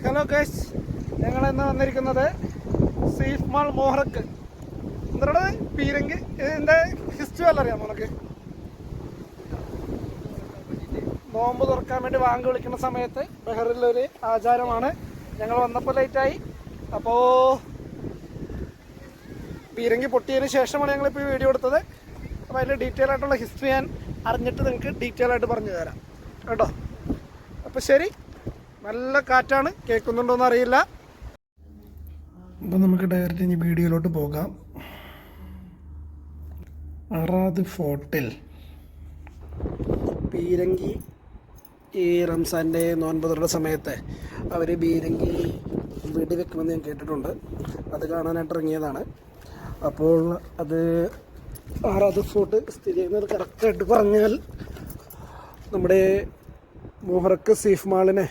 Hello guys, ഞങ്ങൾ ഇന്ന് വന്നിരിക്കുന്നത് സീഫ് മാൾ മോഹറക്ക് എന്താണ് പീരങ്കി. ഇതിൻ്റെ ഹിസ്റ്ററി വല്ല അറിയാം നമുക്ക്? നോമ്പ് തുറക്കാൻ വേണ്ടി വാങ്ങി വിളിക്കുന്ന സമയത്ത് ബഹറിലൊരു ആചാരമാണ്. ഞങ്ങൾ വന്നപ്പോൾ ലേറ്റായി. അപ്പോൾ പീരങ്കി പൊട്ടിയതിന് ശേഷമാണ് ഞങ്ങളിപ്പോൾ ഈ വീഡിയോ എടുത്തത്. അപ്പോൾ അതിൻ്റെ ഡീറ്റെയിൽ ആയിട്ടുള്ള ഹിസ്റ്ററി ഞാൻ അറിഞ്ഞിട്ട് നിങ്ങൾക്ക് ഡീറ്റെയിൽ ആയിട്ട് പറഞ്ഞു തരാം കേട്ടോ. അപ്പോൾ ശരി, നല്ല കാറ്റാണ്, കേൾക്കുന്നുണ്ടോയെന്ന് അറിയില്ല. അപ്പോൾ നമുക്ക് ഡയറക്റ്റ് ഇനി വീഡിയോയിലോട്ട് പോകാം. അറാദ് ഫോർട്ടിൽ പീരങ്കി ഈ റംസാൻ്റെ നോൻപതുള്ള സമയത്ത് അവർ പീരങ്കി വെടിവെക്കുമെന്ന് ഞാൻ കേട്ടിട്ടുണ്ട്. അത് കാണാനായിട്ട് ഇറങ്ങിയതാണ്. അപ്പോൾ അത് അറാദ് ഫോർട്ട് സ്ഥിതി ചെയ്യുന്നത് കറക്റ്റായിട്ട് പറഞ്ഞാൽ നമ്മുടെ മോഹറക്ക് സീഫ് മാളിനെ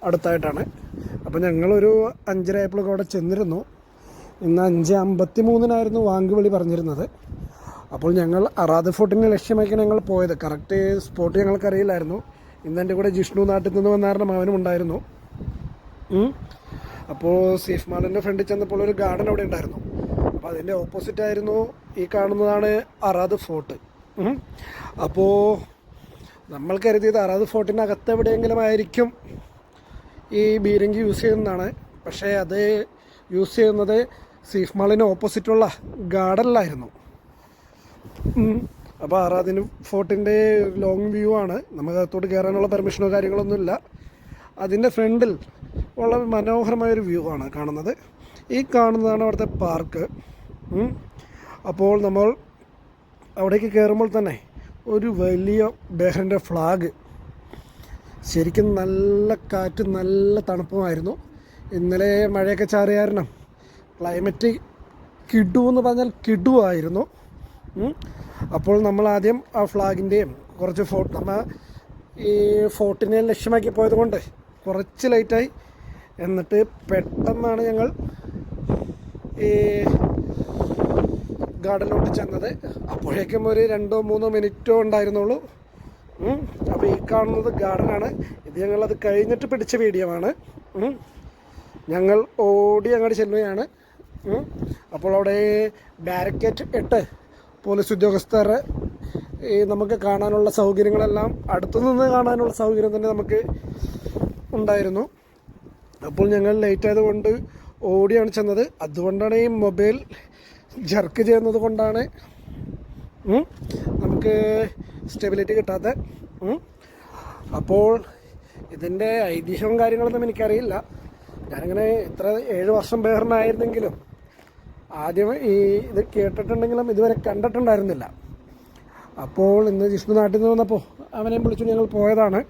അടുത്തായിട്ടാണ്. അപ്പോൾ ഞങ്ങളൊരു 5:30 ആയപ്പോഴൊക്കെ അവിടെ ചെന്നിരുന്നു. ഇന്ന് 5:53 വാങ്കുവിളി പറഞ്ഞിരുന്നത്. അപ്പോൾ ഞങ്ങൾ അറാദ് ഫോർട്ടിനെ ലക്ഷ്യമാക്കി ഞങ്ങൾ പോയത്. കറക്റ്റ് സ്പോട്ട് ഞങ്ങൾക്കറിയില്ലായിരുന്നു. ഇന്ന് എൻ്റെ കൂടെ ജിഷ്ണു നാട്ടിൽ നിന്ന് വന്ന കാരണം അവനും ഉണ്ടായിരുന്നു. അപ്പോൾ സീഫ് മാളിൻ്റെ ഫ്രണ്ടിൽ ചെന്നപ്പോൾ ഒരു ഗാർഡൻ അവിടെ ഉണ്ടായിരുന്നു. അപ്പോൾ അതിൻ്റെ ഓപ്പോസിറ്റായിരുന്നു ഈ കാണുന്നതാണ് അറാദ് ഫോർട്ട്. അപ്പോൾ നമ്മൾ കരുതിയത് അറാദ് ഫോർട്ടിൻ്റെ അകത്ത് എവിടെയെങ്കിലും ആയിരിക്കും ഈ ബീരങ്കി യൂസ് ചെയ്യുന്നതാണ്. പക്ഷേ അത് യൂസ് ചെയ്യുന്നത് സീഫ് മാളിന് ഓപ്പോസിറ്റുള്ള ഗാർഡനിലായിരുന്നു. അപ്പോൾ അറാദിന് ഫോർട്ടിൻ്റെ ലോങ് വ്യൂ ആണ്. നമുക്ക് അകത്തോട്ട് കയറാനുള്ള പെർമിഷനോ കാര്യങ്ങളൊന്നുമില്ല. അതിൻ്റെ ഫ്രണ്ടിൽ ഉള്ള മനോഹരമായൊരു വ്യൂ ആണ് കാണുന്നത്. ഈ കാണുന്നതാണ് അവിടുത്തെ പാർക്ക്. അപ്പോൾ നമ്മൾ അവിടേക്ക് കയറുമ്പോൾ തന്നെ ഒരു വലിയ ബഹറിൻ്റെ ഫ്ലാഗ്, ശരിക്കും നല്ല കാറ്റും നല്ല തണുപ്പുമായിരുന്നു. ഇന്നലെ മഴയൊക്കെ ചാറിയ കാരണം ക്ലൈമറ്റ് കിടുവെന്ന് പറഞ്ഞാൽ കിടുവായിരുന്നു. അപ്പോൾ നമ്മൾ ആദ്യം ആ ഫ്ലാഗിൻ്റെയും കുറച്ച് നമ്മൾ ഈ ഫോർട്ടിനെ ലക്ഷ്യമാക്കി പോയത് കൊണ്ട് കുറച്ച് ലേറ്റായി. എന്നിട്ട് പെട്ടെന്നാണ് ഞങ്ങൾ ഈ ഗാർഡനിലോട്ട് ചെന്നത്. അപ്പോഴേക്കും ഒരു 2-3 മിനിറ്റോ ഉണ്ടായിരുന്നുള്ളൂ. അപ്പോൾ ഈ കാണുന്നത് ഗാർഡനാണ്. ഇത് ഞങ്ങളത് കഴിഞ്ഞിട്ട് പിടിച്ച വീഡിയോ ആണ്. ഞങ്ങൾ ഓടി അങ്ങോട്ട് ചെല്ലുകയാണ്. അപ്പോൾ അവിടെ ബാരിക്കേഡ് ഇട്ട് പോലീസ് ഉദ്യോഗസ്ഥർ ഈ നമുക്ക് കാണാനുള്ള സൗകര്യങ്ങളെല്ലാം അടുത്തുനിന്ന് കാണാനുള്ള സൗകര്യം തന്നെ നമുക്ക് ഉണ്ടായിരുന്നു. അപ്പോൾ ഞങ്ങൾ ലേറ്റ് ആയതുകൊണ്ട് ഓടിയാണ് ചെന്നത്. അതുകൊണ്ടാണ് ഈ മൊബൈൽ ജർക്ക് ചെയ്യുന്നത് കൊണ്ടാണ് നമുക്ക് സ്റ്റെബിലിറ്റി കിട്ടാത്ത. അപ്പോൾ ഇതിൻ്റെ ഐതിഹ്യവും കാര്യങ്ങളൊന്നും എനിക്കറിയില്ല. ഞാനിങ്ങനെ ഇത്ര 7 വർഷം ബഹറിനായിരുന്നെങ്കിലും ആദ്യം ഈ ഇത് കേട്ടിട്ടുണ്ടെങ്കിലും ഇതുവരെ കണ്ടിട്ടുണ്ടായിരുന്നില്ല. അപ്പോൾ ഇന്ന് ജിഷ്ണു നാട്ടിൽ നിന്ന് വന്നപ്പോൾ അവനെ വിളിച്ചു ഞങ്ങൾ പോയതാണ്.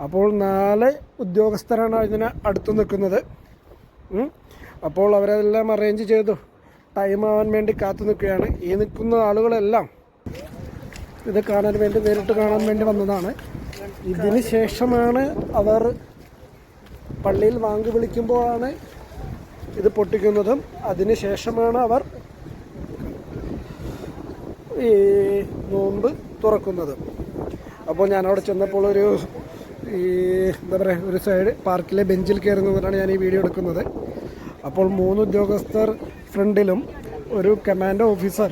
അപ്പോൾ 4 ഉദ്യോഗസ്ഥരാണ് ഇതിന് അടുത്ത് നിൽക്കുന്നത്. അപ്പോൾ അവരെല്ലാം അറേഞ്ച് ചെയ്തു ടൈം ആവാൻ വേണ്ടി കാത്തു നിൽക്കുകയാണ്. ഈ നിൽക്കുന്ന ആളുകളെല്ലാം ഇത് കാണാൻ വേണ്ടി, നേരിട്ട് കാണാൻ വേണ്ടി വന്നതാണ്. ഇതിന് ശേഷമാണ് അവർ പള്ളിയിൽ വാങ്ക് വിളിക്കുമ്പോഴാണ് ഇത് പൊട്ടിക്കുന്നതും. അതിന് ശേഷമാണ് അവർ ഈ നോമ്പ് തുറക്കുന്നതും. അപ്പോൾ ഞാനവിടെ ചെന്നപ്പോൾ ഒരു എന്താ പറയുക, ഒരു സൈഡ് പാർക്കിലെ ബെഞ്ചിൽ കയറുന്നതിനാണ് ഞാൻ ഈ വീഡിയോ എടുക്കുന്നത്. അപ്പോൾ 3 ഉദ്യോഗസ്ഥർ ഫ്രണ്ടിലും ഒരു കമാൻഡോ ഓഫീസർ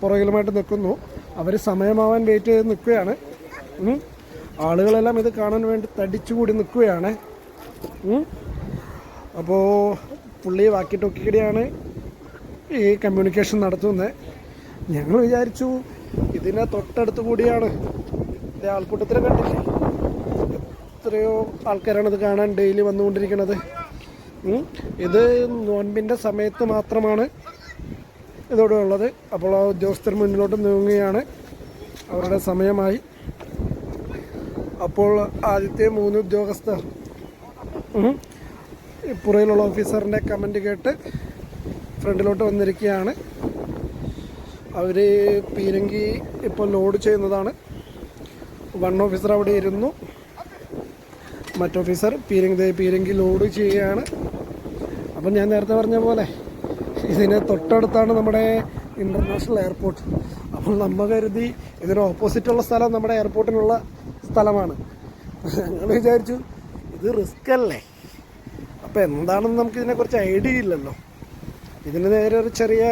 പുറകിലുമായിട്ട് നിൽക്കുന്നു. അവർ സമയമാവാൻ വെയിറ്റ് ചെയ്ത് നിൽക്കുകയാണ്. ആളുകളെല്ലാം ഇത് കാണാൻ വേണ്ടി തടിച്ചുകൂടി നിൽക്കുകയാണ്. അപ്പോൾ പുള്ളി വാക്കി ടോക്കിക്കിടെയാണ് ഈ കമ്മ്യൂണിക്കേഷൻ നടത്തുന്നത്. ഞങ്ങൾ വിചാരിച്ചു ഇതിനെ തൊട്ടടുത്ത് കൂടിയാണ്. ഇത് ആൾക്കൂട്ടത്തിൽ കണ്ടില്ലേ, എത്രയോ ആൾക്കാരാണ് ഇത് കാണാൻ ഡെയിലി വന്നുകൊണ്ടിരിക്കുന്നത്. ഇത് നോൻപിൻ്റെ സമയത്ത് മാത്രമാണ് ഇതോടെ ഉള്ളത്. അപ്പോൾ ആ ഉദ്യോഗസ്ഥർ മുന്നിലോട്ട് നീങ്ങുകയാണ്. അവരുടെ സമയമായി. അപ്പോൾ ആദ്യത്തെ 3 ഉദ്യോഗസ്ഥർ പുറയിലുള്ള ഓഫീസറിൻ്റെ കമൻറ്റ് കേട്ട് ഫ്രണ്ടിലോട്ട് വന്നിരിക്കുകയാണ്. അവർ പീരങ്കി ഇപ്പോൾ ലോഡ് ചെയ്യുന്നതാണ്. 1 ഓഫീസർ അവിടെ ഇരുന്നു, മറ്റോഫീസർ പീരങ്കി ലോഡ് ചെയ്യുകയാണ്. അപ്പം ഞാൻ നേരത്തെ പറഞ്ഞ പോലെ ഇതിന് തൊട്ടടുത്താണ് നമ്മുടെ ഇൻ്റർനാഷണൽ എയർപോർട്ട്. അപ്പോൾ നമ്മൾ കരുതി ഇതിന് ഓപ്പോസിറ്റുള്ള സ്ഥലം നമ്മുടെ എയർപോർട്ടിനുള്ള സ്ഥലമാണ്. ഞങ്ങൾ വിചാരിച്ചു ഇത് റിസ്ക് അല്ലേ? അപ്പോൾ എന്താണെന്ന് നമുക്കിതിനെക്കുറിച്ച് ഐഡിയ ഇല്ലല്ലോ. ഇതിന് നേരെ ഒരു ചെറിയ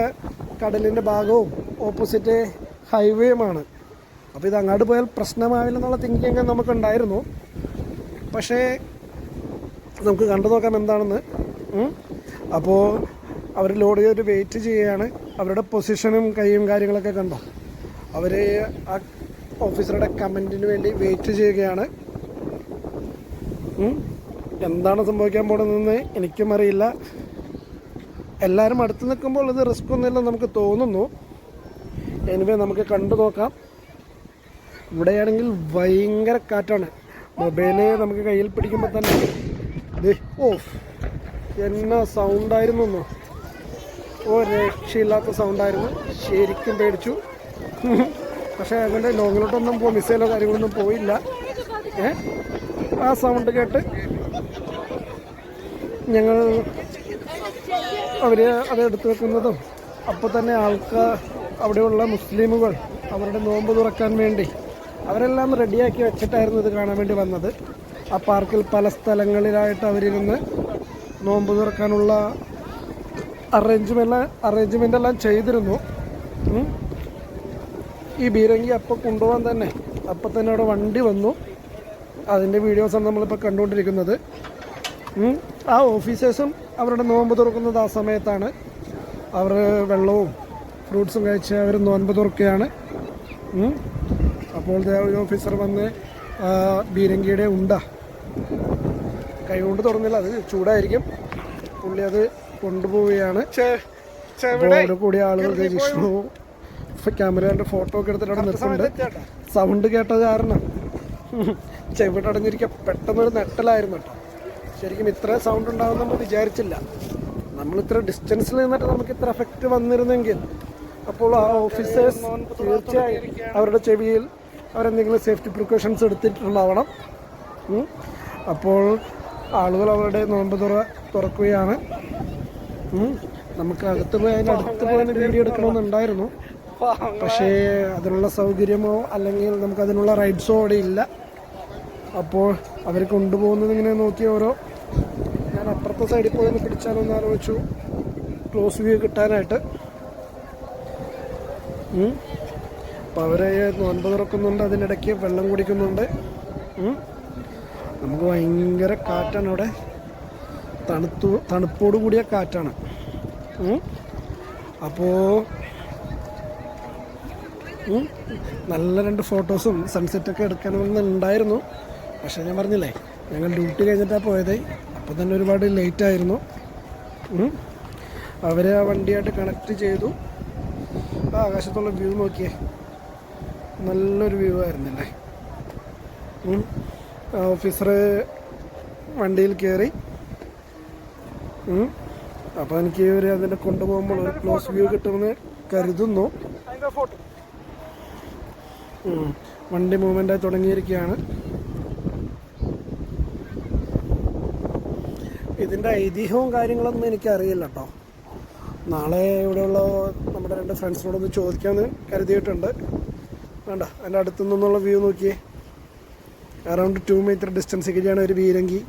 കടലിൻ്റെ ഭാഗവും ഓപ്പോസിറ്റ് ഹൈവേയുമാണ്. അപ്പോൾ ഇത് അങ്ങോട്ട് പോയാൽ പ്രശ്നമാവില്ലെന്നുള്ള തിങ്കിങ് നമുക്കുണ്ടായിരുന്നു. പക്ഷേ നമുക്ക് കണ്ടു നോക്കാം എന്താണെന്ന്. അപ്പോൾ അവർ ലോഡ് ചെയ്ത് വെയിറ്റ് ചെയ്യുകയാണ്. അവരുടെ പൊസിഷനും കൈയും കാര്യങ്ങളൊക്കെ കണ്ടോ? അവർ ആ ഓഫീസറുടെ കമൻറ്റിന് വേണ്ടി വെയിറ്റ് ചെയ്യുകയാണ്. എന്താണ് സംഭവിക്കാൻ പോകുന്നതെന്ന് എനിക്കും അറിയില്ല. എല്ലാവരും അടുത്ത് നിൽക്കുമ്പോൾ ഇത് റിസ്ക് ഒന്നുമില്ല നമുക്ക് തോന്നുന്നു. എനിവേ നമുക്ക് കണ്ടു നോക്കാം. ഇവിടെയാണെങ്കിൽ ഭയങ്കര കാറ്റാണ്. മൊബൈല് നമുക്ക് കയ്യിൽ പിടിക്കുമ്പോൾ തന്നെ എന്നാ സൗണ്ടായിരുന്നു. രക്ഷയില്ലാത്ത സൗണ്ടായിരുന്നു. ശരിക്കും പേടിച്ചു. പക്ഷേ അങ്ങനെ ലോങ്ങിലോട്ടൊന്നും മിസൈലോ കാര്യങ്ങളൊന്നും പോയില്ല. ആ സൗണ്ട് കേട്ട് ഞങ്ങൾ അവർ അത് എടുത്തു വെക്കുന്നതും അപ്പോൾ തന്നെ അവിടെയുള്ള മുസ്ലിമുകൾ അവരുടെ നോമ്പ് തുറക്കാൻ വേണ്ടി അവരെല്ലാം റെഡിയാക്കി വെച്ചിട്ടായിരുന്നു ഇത് കാണാൻ വേണ്ടി വന്നത്. ആ പാർക്കിൽ പല സ്ഥലങ്ങളിലായിട്ട് അവരിരുന്ന് നോമ്പ് തുറക്കാനുള്ള അറേഞ്ച്മെൻ്റ് എല്ലാം ചെയ്തിരുന്നു. ഈ ബീരങ്കി അപ്പോൾ കൊണ്ടുപോകാൻ തന്നെ അവിടെ വണ്ടി വന്നു. അതിൻ്റെ വീഡിയോസാണ് നമ്മളിപ്പോൾ കണ്ടുകൊണ്ടിരിക്കുന്നത്. ആ ഓഫീസേഴ്സും അവരുടെ നോമ്പ് തുറക്കുന്നത് ആ സമയത്താണ്. അവർ വെള്ളവും ഫ്രൂട്ട്സും കഴിച്ച് അവർ നോമ്പ് തുറക്കുകയാണ്. അപ്പോൾ ഒരു ഓഫീസർ വന്ന് ബീരങ്കിയുടെ കൈകൊണ്ട് തുറന്നില്ല, അത് ചൂടായിരിക്കും. പുള്ളി അത് കൊണ്ടുപോവുകയാണ്. അവിടെ കൂടിയ ആളുകൾ ജിഷ്ണു ക്യാമറയുടെ ഫോട്ടോ ഒക്കെ എടുത്തിട്ട് അവിടെ നിർത്തുന്നുണ്ട്. സൗണ്ട് കേട്ടത് കാരണം ചെവിടടഞ്ഞിരിക്കുക പെട്ടെന്നൊരു നെട്ടലായിരുന്നു കേട്ടോ. ശരിക്കും ഇത്ര സൗണ്ട് ഉണ്ടാകും നമ്മൾ വിചാരിച്ചില്ല. നമ്മൾ ഇത്ര ഡിസ്റ്റൻസിൽ നിന്നിട്ട് നമുക്ക് ഇത്ര എഫക്റ്റ് വന്നിരുന്നെങ്കിൽ അപ്പോൾ ആ ഓഫീസേഴ്സ് തീർച്ചയായും അവരുടെ ചെവിയിൽ അവരെന്തെങ്കിലും സേഫ്റ്റി പ്രിക്കോഷൻസ് എടുത്തിട്ടുണ്ടാവണം. അപ്പോൾ ആളുകൾ അവരുടെ നോമ്പ് തുറക്കുകയാണ്. നമുക്ക് അകത്ത് പോയി അതിൻ്റെ അടുത്ത് പോയി വീഡിയോ എടുക്കണമെന്നുണ്ടായിരുന്നു. പക്ഷേ അതിനുള്ള സൗകര്യമോ അല്ലെങ്കിൽ നമുക്കതിനുള്ള റൈഡ്സോ അവിടെ ഇല്ല. അപ്പോൾ അവർ കൊണ്ടുപോകുന്നത് ഇങ്ങനെ നോക്കി ഞാൻ അപ്പുറത്തെ സൈഡിൽ പോയി ഒന്ന് പിടിച്ചാലോ എന്ന് ആലോചിച്ചു, ക്ലോസ് വ്യൂ കിട്ടാനായിട്ട്. അപ്പോൾ അവരെ നോൻപ് തുറക്കുന്നുണ്ട്, അതിനിടയ്ക്ക് വെള്ളം കുടിക്കുന്നുണ്ട്. നമുക്ക് ഭയങ്കര കാറ്റാണ് അവിടെ, തണുപ്പോട് കൂടിയ കാറ്റാണ്. അപ്പോൾ നല്ല 2 ഫോട്ടോസും സൺസെറ്റൊക്കെ എടുക്കണമെന്നുണ്ടായിരുന്നു. പക്ഷേ ഞാൻ പറഞ്ഞില്ലേ, ഞങ്ങൾ ഡ്യൂട്ടി കഴിഞ്ഞിട്ടാണ് പോയത്. അപ്പോൾ തന്നെ ഒരുപാട് ലേറ്റായിരുന്നു. അവരെ ആ വണ്ടിയായിട്ട് കണക്ട് ചെയ്തു. ആ ആകാശത്തുള്ള വ്യൂ നോക്കിയേ, നല്ലൊരു വ്യൂ ആയിരുന്നില്ലേ. ഓഫീസർ വണ്ടിയിൽ കയറി. അപ്പോൾ എനിക്ക് അതിനെ കൊണ്ടുപോകുമ്പോൾ ഒരു ക്ലോസ് വ്യൂ കിട്ടുമെന്ന് കരുതുന്നു. വണ്ടി മൂവ്മെൻ്റായി തുടങ്ങിയിരിക്കുകയാണ്. ഇതിൻ്റെ ഐതിഹ്യവും കാര്യങ്ങളൊന്നും എനിക്കറിയില്ല കേട്ടോ. നാളെ ഇവിടെയുള്ള നമ്മുടെ 2 ഫ്രണ്ട്സിനോടൊന്ന് ചോദിക്കാമെന്ന് കരുതിയിട്ടുണ്ട്. വേണ്ട, അതിൻ്റെ അടുത്തു നിന്നുള്ള വ്യൂ നോക്കിയേ. അറൗണ്ട് 2 മീറ്റർ ഡിസ്റ്റൻസിലേക്കാണ് ഒരു ബീരങ്കി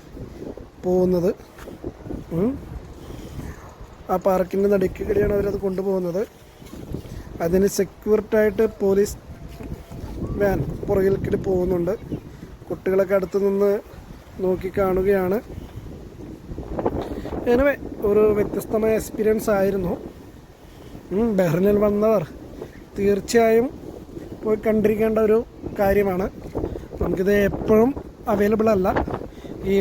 പോകുന്നത്. ആ പാർക്കിൻ്റെ നടുക്കിടെയാണ് അവരത് കൊണ്ടുപോകുന്നത്. അതിന് സെക്യൂരിറ്റായിട്ട് പോലീസ് വാൻ പുറകിൽ കൂടി പോകുന്നുണ്ട്. കുട്ടികളൊക്കെ അടുത്ത് നിന്ന് നോക്കി കാണുകയാണ്. എനിവേ ഒരു വ്യത്യസ്തമായ എക്സ്പീരിയൻസ് ആയിരുന്നു. ബഹ്റിനിൽ വന്നവർ തീർച്ചയായും പോയി കണ്ടിരിക്കേണ്ട ഒരു കാര്യമാണ്. നമുക്കിത് എപ്പോഴും അവൈലബിൾ അല്ല. ഈ